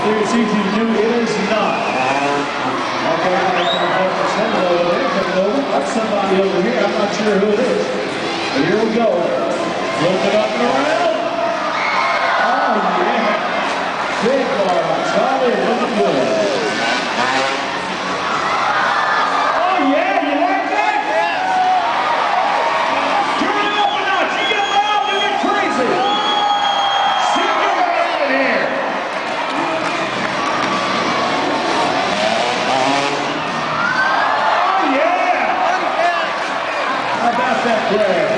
it's easy to do. It is not. Okay, I'm over there, coming over. That's somebody over here. I'm not sure who it is. But here we go. Looking up and around. Oh, yeah. Big bar. Solid. Looking good. Oh, yeah. You like that? Turn it up a notch. You get loud and get crazy. Sing it right in here. Oh, yeah. How about that grab?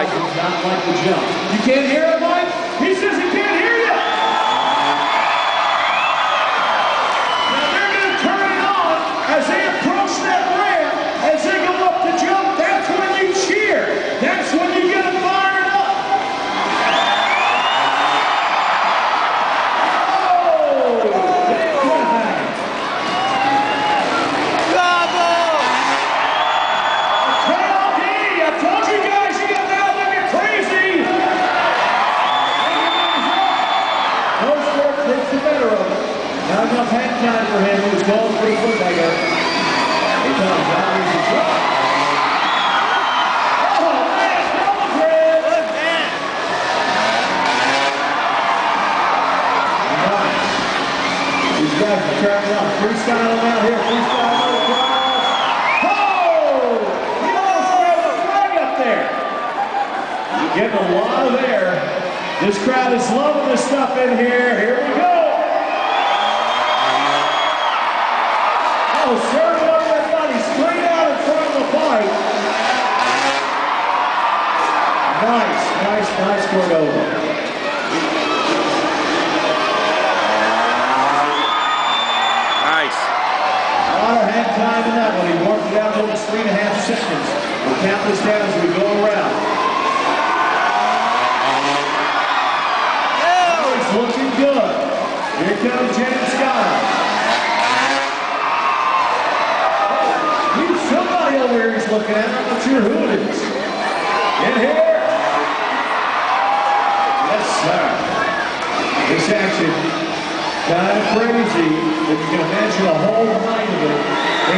Does not like the jump. You can't hear him, Mike? He says he can't hear you. Now they're going to turn it on as they approach that ramp, as they go up to jump. That's when you cheer. That's when you get them fired up. Oh, big impact. Bravo! I told you guys you got loud and get crazy. Most work takes the better of it. Not enough hang time for him. He was going for the footbagger. Here comes out. Here's the shot. Oh, man, double grab. Good man. Nice. These guys are turning up. Freestyling out here. Freestyling out the crowd. Getting a lot of air. This crowd is loving this stuff in here. Here we go. Oh, serve over that body straight out in front of the fight. Nice, nice, nice Cordova. Nice. A lot of hand time in that one. He worked it out over 3.5 seconds. We'll count this down as we go around. Looking good. Here comes James Scott. He's somebody over here he's looking at. I'm not sure who it is. In here. Yes, sir. This action kind of crazy, but you can imagine a whole night of it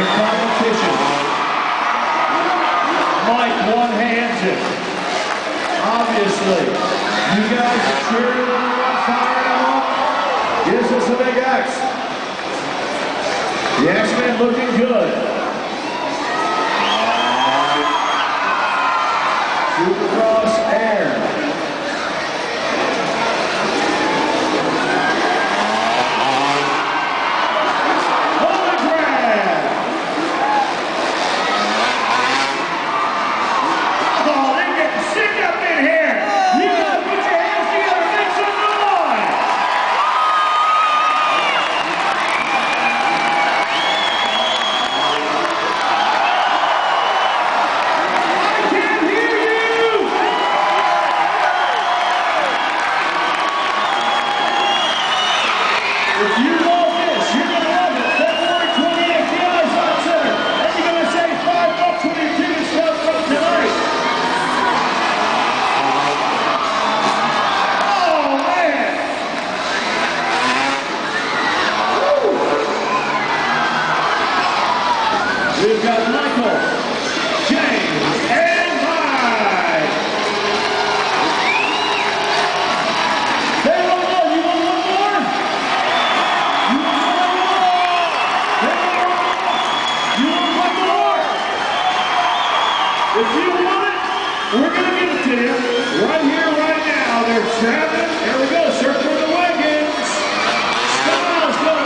in competition. Mike one-hands it. Obviously, you guys are cheering. Firing him up. Gives us a big X. The X-Men looking good. Supercross air. Holy grab. Oh, they're getting sick up in here. You gotta put your hands together. Make some noise. I can't hear you. If you love this, you're gonna love it. February 28th, the Eyes Center. And you're gonna save $5 when your tickets come from tonight. Oh, man. Woo. We've got Michael, James, and Mike. They don't know. You want one more? You want one more? They don't know. You want one more? If you want it, we're going to give it to you. Right here, right now. They're traveling. There we go. Circling the wagons. Styles go.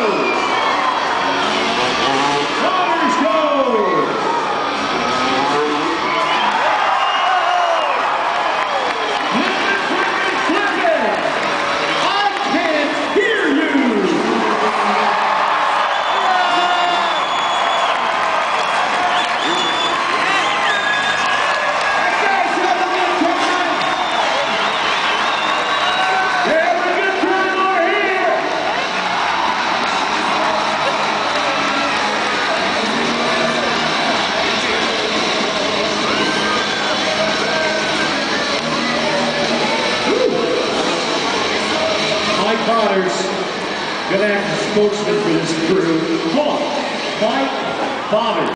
Connors go. Flippin'. I can't hear you. That guy's having a good time. They're having a good Marauders. Good active spokesman for this crew. Mike Bobbin.